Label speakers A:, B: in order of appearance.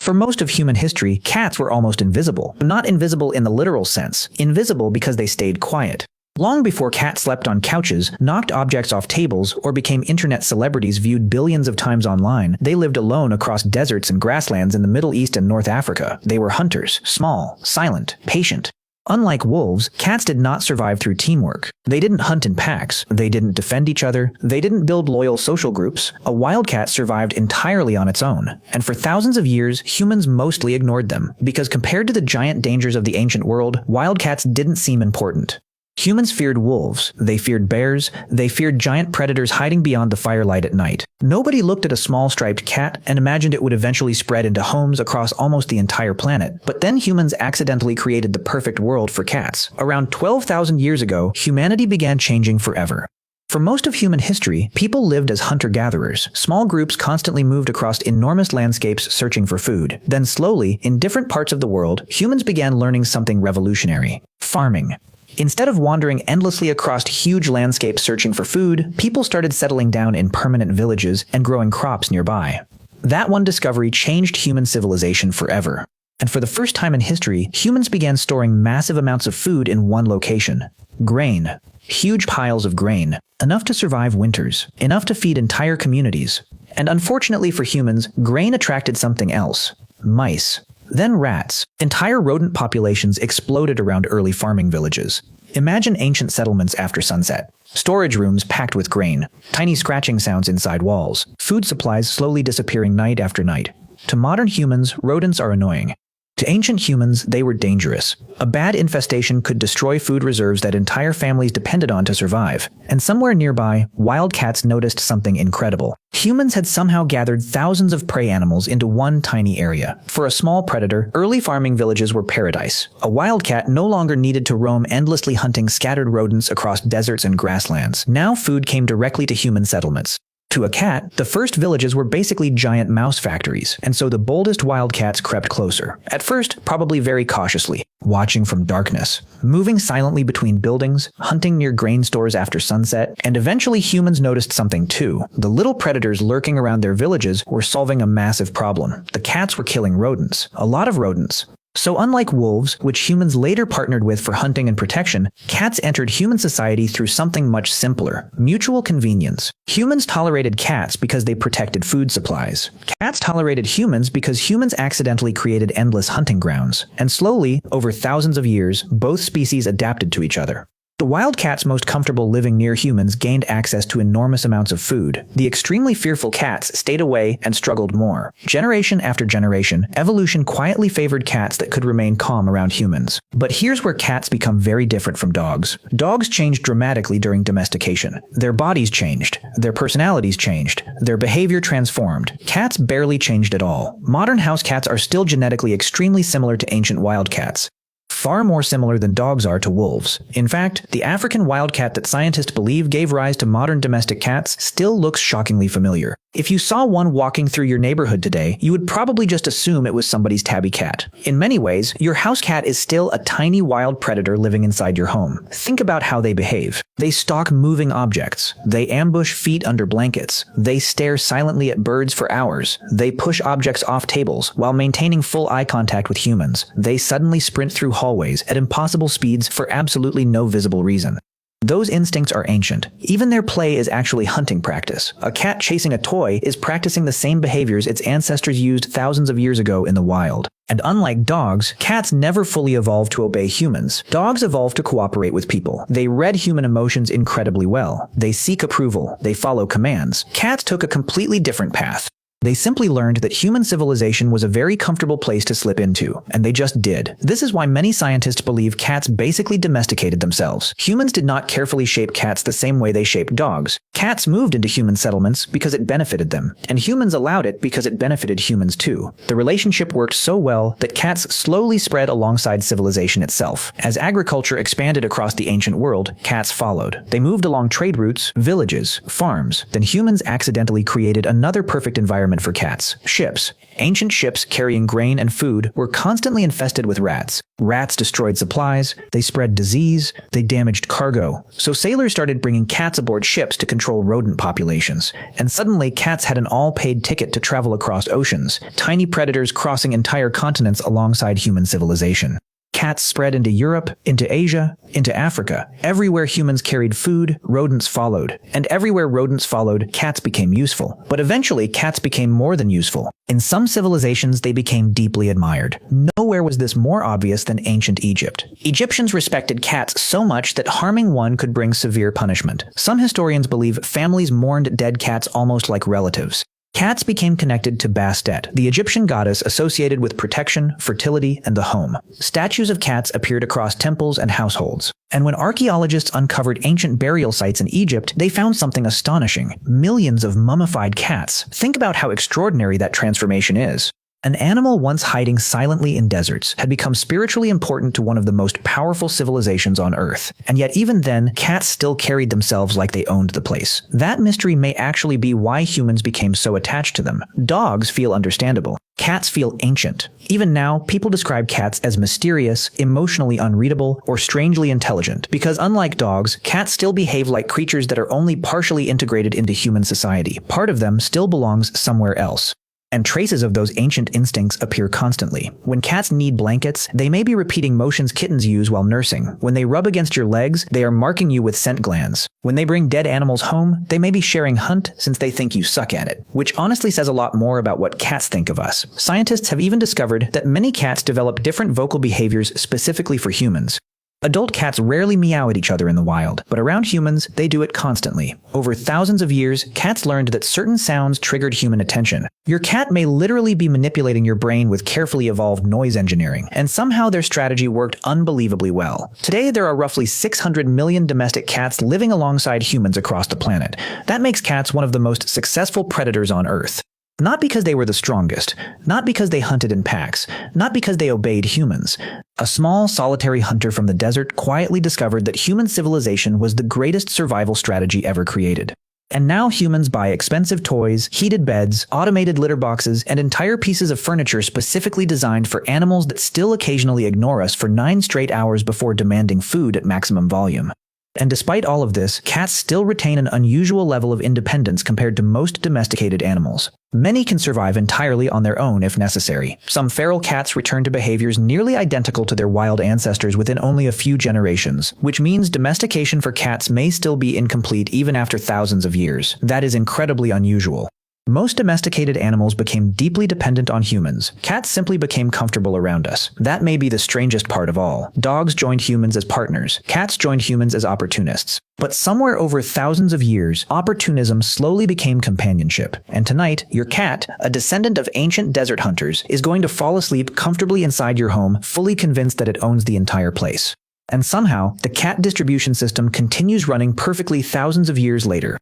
A: For most of human history, cats were almost invisible. Not invisible in the literal sense, invisible because they stayed quiet. Long before cats slept on couches, knocked objects off tables, or became internet celebrities viewed billions of times online, they lived alone across deserts and grasslands in the Middle East and North Africa. They were hunters, small, silent, patient. Unlike wolves, cats did not survive through teamwork. They didn't hunt in packs. They didn't defend each other. They didn't build loyal social groups. A wildcat survived entirely on its own. And for thousands of years, humans mostly ignored them, because compared to the giant dangers of the ancient world, wildcats didn't seem important. Humans feared wolves, they feared bears, they feared giant predators hiding beyond the firelight at night. Nobody looked at a small striped cat and imagined it would eventually spread into homes across almost the entire planet. But then humans accidentally created the perfect world for cats. Around 12,000 years ago, humanity began changing forever. For most of human history, people lived as hunter-gatherers. Small groups constantly moved across enormous landscapes searching for food. Then slowly, in different parts of the world, humans began learning something revolutionary: farming. Instead of wandering endlessly across huge landscapes searching for food, people started settling down in permanent villages and growing crops nearby. That one discovery changed human civilization forever. And for the first time in history, humans began storing massive amounts of food in one location: grain. Huge piles of grain. Enough to survive winters. Enough to feed entire communities. And unfortunately for humans, grain attracted something else: mice. Then rats. Entire rodent populations exploded around early farming villages. Imagine ancient settlements after sunset. Storage rooms packed with grain. Tiny scratching sounds inside walls. Food supplies slowly disappearing night after night. To modern humans, rodents are annoying. To ancient humans, they were dangerous. A bad infestation could destroy food reserves that entire families depended on to survive. And somewhere nearby, wildcats noticed something incredible. Humans had somehow gathered thousands of prey animals into one tiny area. For a small predator, early farming villages were paradise. A wildcat no longer needed to roam endlessly hunting scattered rodents across deserts and grasslands. Now food came directly to human settlements. To a cat, the first villages were basically giant mouse factories, and so the boldest wildcats crept closer. At first, probably very cautiously, watching from darkness, moving silently between buildings, hunting near grain stores after sunset, and eventually humans noticed something too. The little predators lurking around their villages were solving a massive problem. The cats were killing rodents, a lot of rodents. So unlike wolves, which humans later partnered with for hunting and protection, cats entered human society through something much simpler: mutual convenience. Humans tolerated cats because they protected food supplies. Cats tolerated humans because humans accidentally created endless hunting grounds. And slowly, over thousands of years, both species adapted to each other. The wildcats most comfortable living near humans gained access to enormous amounts of food. The extremely fearful cats stayed away and struggled more. Generation after generation, evolution quietly favored cats that could remain calm around humans. But here's where cats become very different from dogs. Dogs changed dramatically during domestication. Their bodies changed. Their personalities changed. Their behavior transformed. Cats barely changed at all. Modern house cats are still genetically extremely similar to ancient wildcats. Far more similar than dogs are to wolves. In fact, the African wildcat that scientists believe gave rise to modern domestic cats still looks shockingly familiar. If you saw one walking through your neighborhood today, you would probably just assume it was somebody's tabby cat. In many ways, your house cat is still a tiny wild predator living inside your home. Think about how they behave. They stalk moving objects. They ambush feet under blankets. They stare silently at birds for hours. They push objects off tables while maintaining full eye contact with humans. They suddenly sprint through hallways at impossible speeds for absolutely no visible reason. Those instincts are ancient. Even their play is actually hunting practice. A cat chasing a toy is practicing the same behaviors its ancestors used thousands of years ago in the wild. And unlike dogs, cats never fully evolved to obey humans. Dogs evolved to cooperate with people. They read human emotions incredibly well. They seek approval. They follow commands. Cats took a completely different path. They simply learned that human civilization was a very comfortable place to slip into, and they just did. This is why many scientists believe cats basically domesticated themselves. Humans did not carefully shape cats the same way they shaped dogs. Cats moved into human settlements because it benefited them, and humans allowed it because it benefited humans too. The relationship worked so well that cats slowly spread alongside civilization itself. As agriculture expanded across the ancient world, cats followed. They moved along trade routes, villages, farms. Then humans accidentally created another perfect environment environment for cats: ships. Ancient ships carrying grain and food were constantly infested with rats. Rats destroyed supplies, they spread disease, they damaged cargo. So sailors started bringing cats aboard ships to control rodent populations. And suddenly, cats had an all-paid ticket to travel across oceans, tiny predators crossing entire continents alongside human civilization. Cats spread into Europe, into Asia, into Africa. Everywhere humans carried food, rodents followed. And everywhere rodents followed, cats became useful. But eventually, cats became more than useful. In some civilizations, they became deeply admired. Nowhere was this more obvious than ancient Egypt. Egyptians respected cats so much that harming one could bring severe punishment. Some historians believe families mourned dead cats almost like relatives. Cats became connected to Bastet, the Egyptian goddess associated with protection, fertility, and the home. Statues of cats appeared across temples and households. And when archaeologists uncovered ancient burial sites in Egypt, they found something astonishing: millions of mummified cats. Think about how extraordinary that transformation is. An animal once hiding silently in deserts had become spiritually important to one of the most powerful civilizations on Earth. And yet even then, cats still carried themselves like they owned the place. That mystery may actually be why humans became so attached to them. Dogs feel understandable. Cats feel ancient. Even now, people describe cats as mysterious, emotionally unreadable, or strangely intelligent, because unlike dogs, cats still behave like creatures that are only partially integrated into human society. Part of them still belongs somewhere else. And traces of those ancient instincts appear constantly. When cats need blankets, they may be repeating motions kittens use while nursing. When they rub against your legs, they are marking you with scent glands. When they bring dead animals home, they may be sharing hunt since they think you suck at it. Which honestly says a lot more about what cats think of us. Scientists have even discovered that many cats develop different vocal behaviors specifically for humans. Adult cats rarely meow at each other in the wild, but around humans, they do it constantly. Over thousands of years, cats learned that certain sounds triggered human attention. Your cat may literally be manipulating your brain with carefully evolved noise engineering, and somehow their strategy worked unbelievably well. Today, there are roughly 600 million domestic cats living alongside humans across the planet. That makes cats one of the most successful predators on Earth. Not because they were the strongest, not because they hunted in packs, not because they obeyed humans. A small, solitary hunter from the desert quietly discovered that human civilization was the greatest survival strategy ever created. And now humans buy expensive toys, heated beds, automated litter boxes, and entire pieces of furniture specifically designed for animals that still occasionally ignore us for 9 straight hours before demanding food at maximum volume. And despite all of this, cats still retain an unusual level of independence compared to most domesticated animals. Many can survive entirely on their own if necessary. Some feral cats return to behaviors nearly identical to their wild ancestors within only a few generations, which means domestication for cats may still be incomplete even after thousands of years. That is incredibly unusual. Most domesticated animals became deeply dependent on humans. Cats simply became comfortable around us. That may be the strangest part of all. Dogs joined humans as partners. Cats joined humans as opportunists. But somewhere over thousands of years, opportunism slowly became companionship. And tonight, your cat, a descendant of ancient desert hunters, is going to fall asleep comfortably inside your home, fully convinced that it owns the entire place. And somehow, the cat distribution system continues running perfectly thousands of years later.